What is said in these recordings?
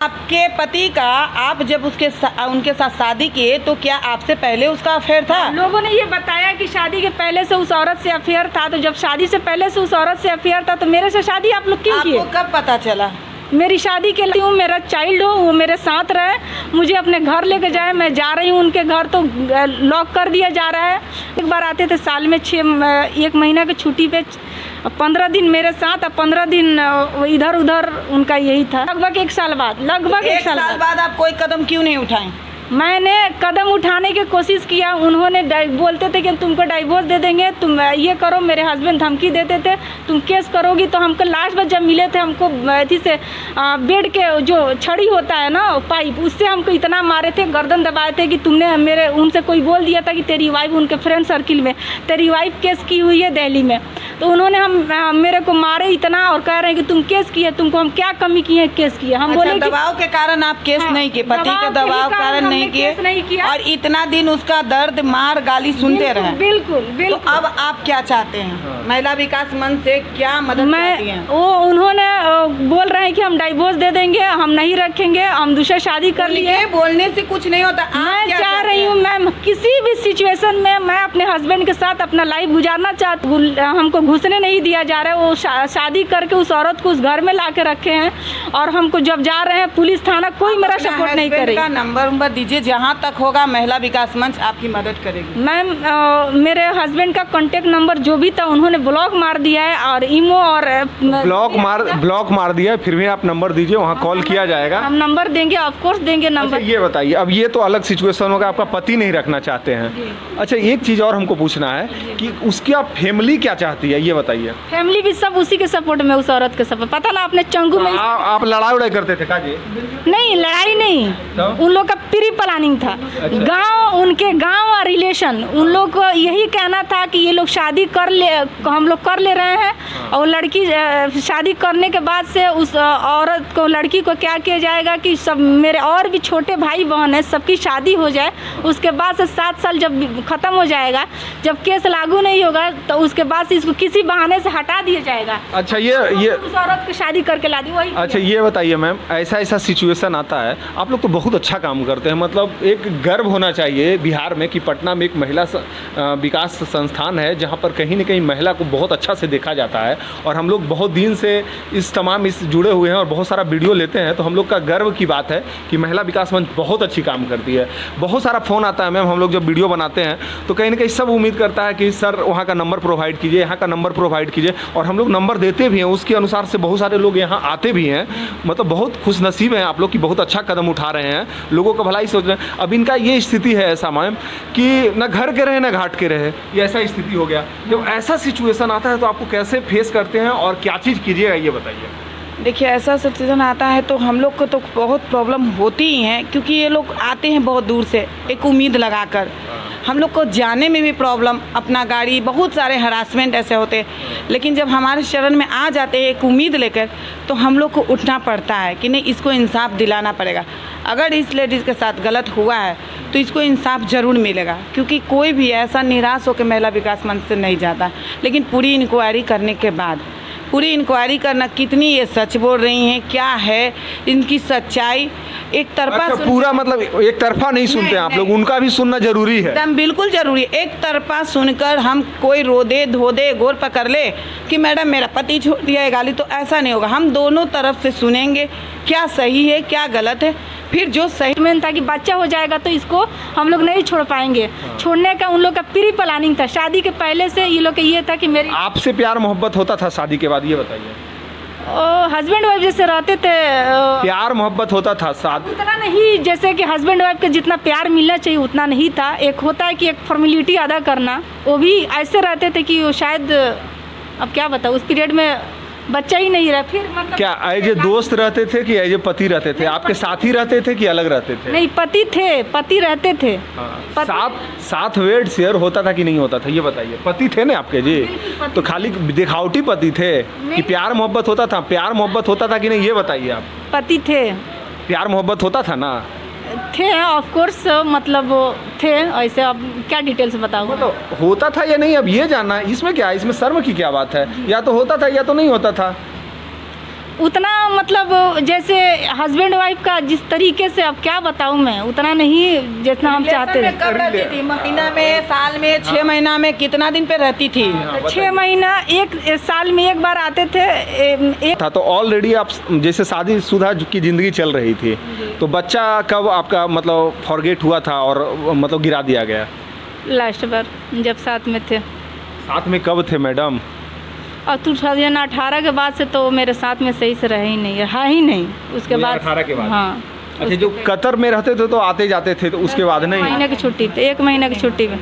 आपके पति का आप जब उनके साथ शादी किए तो क्या आपसे पहले उसका अफेयर था? लोगों ने ये बताया कि शादी के पहले से उस औरत से अफेयर था। तो जब शादी से पहले से उस औरत से अफेयर था तो मेरे से शादी आप लोग क्यों किए? आपको कब पता चला? मेरी शादी के लिए हूँ, मेरा चाइल्ड हो, वो मेरे साथ रहे, मुझे अपने घर लेके जाए, मैं जा रही हूँ उनके घर तो लॉक कर दिया जा रहा है। एक बार आते थे साल में 1 महीना की छुट्टी पे 15 दिन मेरे साथ और 15 दिन इधर उधर उनका यही था। लगभग 1 साल बाद एक साल बाद आप कोई कदम क्यों नहीं उठाए? मैंने कदम उठाने की कोशिश किया। उन्होंने बोलते थे कि तुमको डाइवोर्स दे देंगे, तुम ये करो। मेरे हस्बैंड धमकी देते थे तुम केस करोगी। तो हमको लास्ट बार जब मिले थे हमको अथी से बेड के जो छड़ी होता है ना पाइप, उससे हमको इतना मारे थे, गर्दन दबाए थे कि तुमने मेरे उनसे कोई बोल दिया था कि तेरी वाइफ उनके फ्रेंड सर्किल में तेरी वाइफ केस की हुई है दिल्ली में। तो उन्होंने मेरे को मारे इतना और कह रहे हैं कि तुम केस किए, तुमको हम क्या कमी किए केस किए। हम बोले दबाव के कारण आप केस नहीं किए, पति के दबाव कारण नहीं किए और इतना दिन उसका दर्द मार गाली सुनते रहे। बिल्कुल बिल्कुल। तो अब आप क्या चाहते हैं? महिला विकास मंच से क्या मदद चाहती हैं? वो उन्होंने बोल रहे हैं कि हम डाइवोर्स दे देंगे, हम नहीं रखेंगे, हम दूसरा शादी कर लिए। बोलने से कुछ नहीं होता। मैं चाह रही हूँ मैम किसी भी सिचुएशन में मैं अपने हस्बैंड के साथ अपना लाइफ गुजारना चाहती हूँ। हमको घुसने नहीं दिया जा रहा है। वो शादी करके उस औरत को उस घर में ला के रखे हैं और हमको जब जा रहे हैं पुलिस थाना कोई मेरा सपोर्ट नहीं करेगा। नंबर दीजिए, जहाँ तक होगा महिला विकास मंच आपकी मदद करेगी। मैम मेरे हस्बैंड का कांटेक्ट नंबर जो भी था उन्होंने ब्लॉक मार दिया है और ईमो और ब्लॉक मार दिया है। फिर भी आप नंबर दीजिए, वहाँ कॉल किया जाएगा। हम नंबर देंगे, ऑफ कोर्स देंगे नंबर। अच्छा ये बताइए, अब ये तो अलग सिचुएशन होगा, आपका पति नहीं रखना चाहते हैं। अच्छा एक चीज़ और हमको पूछना है कि उसकी आप फैमिली क्या चाहती है, ये बताइए। फैमिली भी सब उसी के सपोर्ट में, उस औरत के सपोर्ट। पता ना आपने चंगू में आप लड़ाई उड़ाई करते थे काजी? नहीं, लड़ाई नहीं, उन लोग का प्री प्लानिंग था। गांव, उनके गांव और रिलेशन, उन लोग को यही कहना था कि ये लोग शादी हम लोग कर ले रहे हैं और लड़की शादी करने के बाद से उस औरत को, लड़की को क्या किया जाएगा कि सब मेरे और भी छोटे भाई बहन हैं सबकी शादी हो जाए, उसके बाद से 7 साल जब ख़त्म हो जाएगा, जब केस लागू नहीं होगा तो उसके बाद से इसको किसी बहाने से हटा दिया जाएगा। अच्छा ये उस औरत को शादी करके ला दी वही। अच्छा ये बताइए मैम, ऐसा सिचुएशन आता है, आप लोग तो बहुत अच्छा काम करते हैं, मतलब एक गर्व होना चाहिए बिहार में कि पटना में एक महिला विकास संस्थान है जहां पर कहीं न कहीं महिला को बहुत अच्छा से देखा जाता है। और हम लोग बहुत दिन से इस जुड़े हुए हैं और बहुत सारा वीडियो लेते हैं, तो हम लोग का गर्व की बात है कि महिला विकास मंच बहुत अच्छी काम करती है। बहुत सारा फ़ोन आता है मैम, हम लोग जब वीडियो बनाते हैं तो कहीं ना कहीं सब उम्मीद करता है कि सर वहाँ का नंबर प्रोवाइड कीजिए, यहाँ का नंबर प्रोवाइड कीजिए, और हम लोग नंबर देते भी हैं, उसके अनुसार से बहुत सारे लोग यहाँ आते भी हैं। मतलब बहुत खुशनसीब हैं आप लोग कि बहुत अच्छा कदम उठा रहे हैं, लोगों का भलाई सोच रहे हैं। अब इनका ये स्थिति है ऐसा मैम कि न घर के रहे न घाट के रहे, ये ऐसा स्थिति हो गया। जब ऐसा सिचुएशन आता है तो आपको कैसे फेस करते हैं और क्या चीज़ कीजिएगा, ये बताइए। देखिए ऐसा सिचुएशन आता है तो हम लोग को तो बहुत प्रॉब्लम होती ही है, क्योंकि ये लोग आते हैं बहुत दूर से एक उम्मीद लगाकर। हम लोग को जाने में भी प्रॉब्लम, अपना गाड़ी, बहुत सारे हरासमेंट ऐसे होते हैं। लेकिन जब हमारे शरण में आ जाते हैं एक उम्मीद लेकर, तो हम लोग को उठना पड़ता है कि नहीं, इसको इंसाफ दिलाना पड़ेगा। अगर इस लेडीज़ के साथ गलत हुआ है तो इसको इंसाफ ज़रूर मिलेगा, क्योंकि कोई भी ऐसा निराश होकर महिला विकास मंच से नहीं जाता। लेकिन पूरी इंक्वायरी करने के बाद, पूरी इंक्वायरी करना कितनी ये सच बोल रही हैं, क्या है इनकी सच्चाई, एक तरफा अच्छा, पूरा मतलब एक तरफा नहीं सुनते आप लोग, उनका भी सुनना जरूरी है। एकदम बिल्कुल जरूरी है। एक तरफा सुनकर हम कोई रो दे धो दे गोर पकड़ ले कि मैडम मेरा पति छोड़ दिया है गाली, तो ऐसा नहीं होगा। हम दोनों तरफ से सुनेंगे क्या सही है क्या गलत है, फिर जो सही में था कि बच्चा हो जाएगा तो इसको हम लोग नहीं छोड़ पाएंगे। छोड़ने का उन लोग का प्री प्लानिंग था, शादी के पहले से ये लोग का ये था कि मेरी। आपसे प्यार मोहब्बत होता था शादी के बाद, ये बताइए। हस्बैंड वाइफ जैसे रहते थे, प्यार मोहब्बत होता था शादी उतना नहीं, जैसे कि हस्बैंड वाइफ के जितना प्यार मिलना चाहिए उतना नहीं था। एक होता है कि एक फॉर्मेलिटी अदा करना, वो भी ऐसे रहते थे कि वो शायद, अब क्या बताऊँ, उस पीरियड में बच्चा ही नहीं रहा। फिर मतलब क्या एज ए दोस्त रहते थे कि एज ए पति रहते थे? आपके साथी रहते थे कि अलग रहते थे? नहीं, पति थे, पति रहते थे। साथ वेट शेयर होता था कि नहीं होता था, ये बताइए। पति थे ना आपके जी, तो खाली दिखावटी पति थे कि प्यार मोहब्बत होता था? प्यार मोहब्बत होता था कि नहीं, ये बताइए आप। पति थे, प्यार मोहब्बत होता था ना? थे ऑफ कोर्स, मतलब थे ऐसे। अब क्या डिटेल्स बताऊँ, मतलब होता था या नहीं, अब ये जानना है। इसमें क्या है, इसमें शर्म की क्या बात है? या तो होता था या तो नहीं होता था। उतना मतलब जैसे हस्बैंड वाइफ का जिस तरीके से, अब क्या बताऊँ मैं, उतना नहीं जितना हम चाहते में कब रहती थी? महीना में, साल में, 6 महीना में कितना दिन पे रहती थी? 6 महीना, एक साल में एक बार आते थे। एक था तो ऑलरेडी आप जैसे शादीशुदा की ज़िंदगी चल रही थी, तो बच्चा कब आपका मतलब फॉरगेट हुआ था और मतलब गिरा दिया गया? लास्ट बार जब साथ में थे। साथ में कब थे मैडम? और 2018 के बाद से तो मेरे साथ में सही से रहे ही नहीं, रहा ही नहीं। उसके बाद 2018 के बाद? हाँ। अच्छा, जो कतर में रहते थे तो आते जाते थे, तो उसके बाद नहीं? महीने की छुट्टी पे, 1 महीने की छुट्टी पे,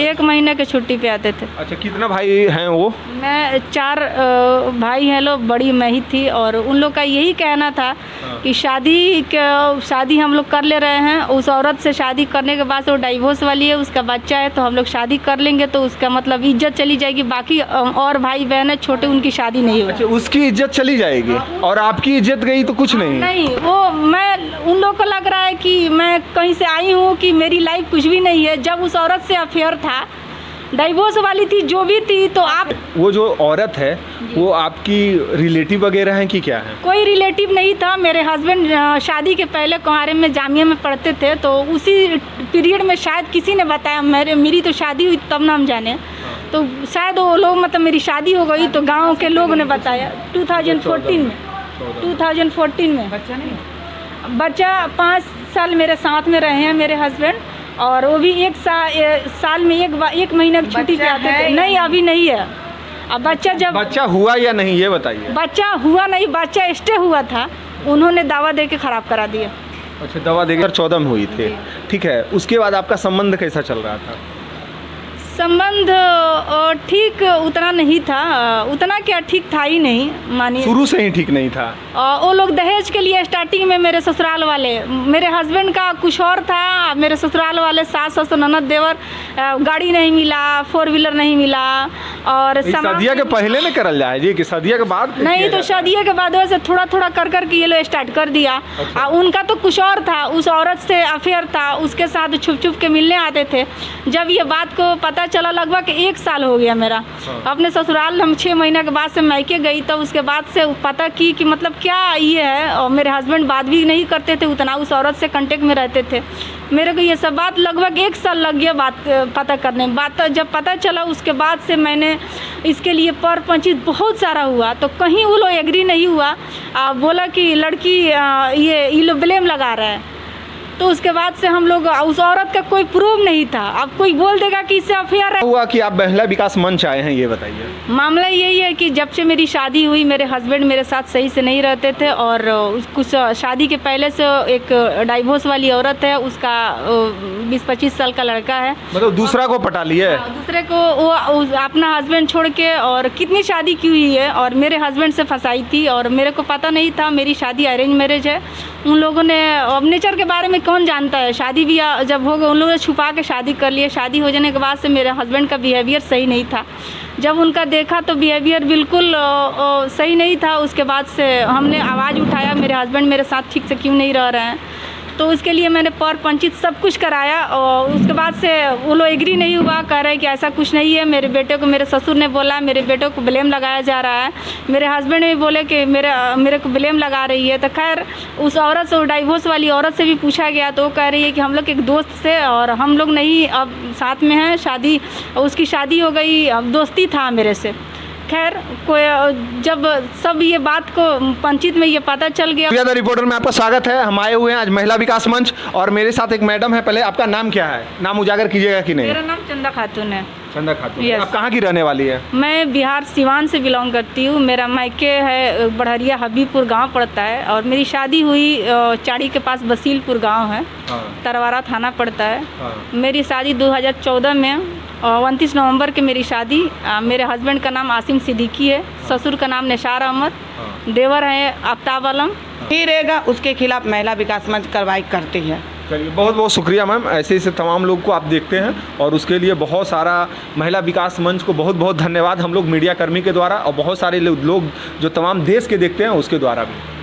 1 महीने की छुट्टी पे आते थे। अच्छा, कितना भाई हैं वो? मैं 4 भाई हैं लोग, बड़ी मैं ही थी। और उन लोग का यही कहना था कि शादी हम लोग कर ले रहे हैं, उस औरत से शादी करने के बाद से वो डाइवोर्स वाली है, उसका बच्चा है, तो हम लोग शादी कर लेंगे तो उसका मतलब इज्जत चली जाएगी, बाकी और भाई बहन है छोटे, उनकी शादी नहीं होगी। अच्छा, उसकी इज्जत चली जाएगी और आपकी इज्जत गई तो कुछ नहीं? नहीं, वो मैं उन लोग को लग रहा है कि मैं कहीं से आई हूँ कि मेरी लाइफ कुछ भी नहीं है। जब उस औरत से अफेयर था, डाइवोर्स वाली थी, जो भी थी, तो आप वो जो औरत है वो आपकी रिलेटिव वगैरह हैं कि क्या है? कोई रिलेटिव नहीं था। मेरे हस्बैंड शादी के पहले कुंवारे में जामिया में पढ़ते थे, तो उसी पीरियड में शायद किसी ने बताया, मेरी तो शादी हुई तब ना हम जाने, तो शायद वो लोग मतलब मेरी शादी हो गई तो गांव के लोग ने बताया 2014 में। बच्चा 5 साल मेरे साथ में रहे हैं मेरे हस्बैंड, और वो भी 1 साल में 1 महीना की छुट्टी पे आते थे। नहीं, अभी नहीं है। अब बच्चा हुआ या नहीं ये बताइए? बच्चा हुआ नहीं, बच्चा स्टे हुआ था, उन्होंने दावा दे के ख़राब करा दिया। अच्छा, दवा देकर 14 में हुई थी, ठीक है। उसके बाद आपका संबंध कैसा चल रहा था? संबंध ठीक उतना नहीं था, उतना क्या, ठीक था ही नहीं, मानिए शुरू से ही ठीक नहीं था। वो लोग दहेज के लिए स्टार्टिंग में मेरे ससुराल वाले, मेरे हस्बैंड का कुछ और था, मेरे ससुराल वाले सास ससुर ननद देवर, गाड़ी नहीं मिला, 4 व्हीलर नहीं मिला। और शादिया के पहले में करल जाए जी कि शादिया के बाद? नहीं, तो शादिया के बाद वैसे थोड़ा थोड़ा कर के ये लोग स्टार्ट कर दिया। अच्छा। उनका तो कुछ और था, उस औरत से अफेयर था, उसके साथ छुप के मिलने आते थे। जब ये बात को पता चला, लगभग 1 साल हो गया मेरा। अपने ससुराल हम 6 महीने के बाद से मायके गई, तो उसके बाद से पता की कि मतलब क्या ये है। और मेरे हस्बैंड बात भी नहीं करते थे उतना, उस औरत से कांटेक्ट में रहते थे। मेरे को ये सब बात लगभग 1 साल लग गया बात पता करने में। बात जब पता चला उसके बाद से मैंने इसके लिए पर पंचित बहुत सारा हुआ, तो कहीं वो लोग एग्री नहीं हुआ। बोला कि लड़की ये लोग ब्लेम लगा रहा है, तो उसके बाद से हम लोग, उस औरत का कोई प्रूफ नहीं था। अब कोई बोल देगा कि इससे अफेयर है। हुआ कि आप महिला विकास मंच आए हैं, ये बताइए। मामला यही है कि जब से मेरी शादी हुई, मेरे हस्बैंड मेरे साथ सही से नहीं रहते थे, और कुछ शादी के पहले से एक डाइवोर्स वाली औरत है, उसका 20-25 साल का लड़का है। मतलब दूसरा को पटा लिए? दूसरे को वो अपना हस्बैंड छोड़ के, और कितनी शादी की हुई है, और मेरे हस्बैंड से फंसाई थी, और मेरे को पता नहीं था मेरी शादी अरेंज मैरिज है। उन लोगों ने, अब नेचर के बारे में कौन जानता है, शादी भी जब हो गई उन लोगों ने छुपा के शादी कर लिए। शादी हो जाने के बाद से मेरे हस्बैंड का बिहेवियर सही नहीं था। जब उनका देखा तो बिहेवियर बिल्कुल सही नहीं था। उसके बाद से हमने आवाज़ उठाया, मेरे हस्बैंड मेरे साथ ठीक से क्यों नहीं रह रहे हैं, तो उसके लिए मैंने पर पंचित सब कुछ कराया। और उसके बाद से वो लोग एग्री नहीं हुआ, कह रहे कि ऐसा कुछ नहीं है। मेरे बेटे को मेरे ससुर ने बोला मेरे बेटे को ब्लेम लगाया जा रहा है। मेरे हस्बैंड भी बोले कि मेरे को ब्लेम लगा रही है। तो खैर उस औरत से, डाइवोर्स वाली औरत से भी पूछा गया, तो वो कह रही है कि हम लोग एक दोस्त से, और हम लोग नहीं अब साथ में हैं, शादी उसकी शादी हो गई, अब दोस्ती था मेरे से। खैर कोई, जब सब ये बात को पंचित में ये पता चल गया। रिपोर्टर में आपका स्वागत है। हम आए हुए हैं आज महिला विकास मंच, और मेरे साथ एक मैडम है। पहले आपका नाम क्या है, नाम उजागर कीजिएगा कि नहीं? मेरा नाम चंदा खातून है। चंदा खातून। Yes. आप कहाँ की रहने वाली है? मैं बिहार सिवान से बिलोंग करती हूँ। मेरा मायके है बढ़हरिया हबीबपुर गांव पड़ता है, और मेरी शादी हुई चाड़ी के पास बसीलपुर गांव है। हाँ। तरवारा थाना पड़ता है। हाँ। मेरी शादी 2014 में 29 नवंबर की मेरी शादी। मेरे हस्बैंड का नाम आसिम सिद्दीकी है, ससुर का नाम निशार अहमद, देवर है आफ्ताब आलम। ही रहेगा, उसके खिलाफ महिला विकास मंच कार्रवाई करती है। चलिए, बहुत बहुत शुक्रिया मैम। ऐसे ऐसे तमाम लोग को आप देखते हैं, और उसके लिए बहुत सारा महिला विकास मंच को बहुत बहुत धन्यवाद हम लोग मीडिया कर्मी के द्वारा, और बहुत सारे लोग जो तमाम देश के देखते हैं उसके द्वारा भी।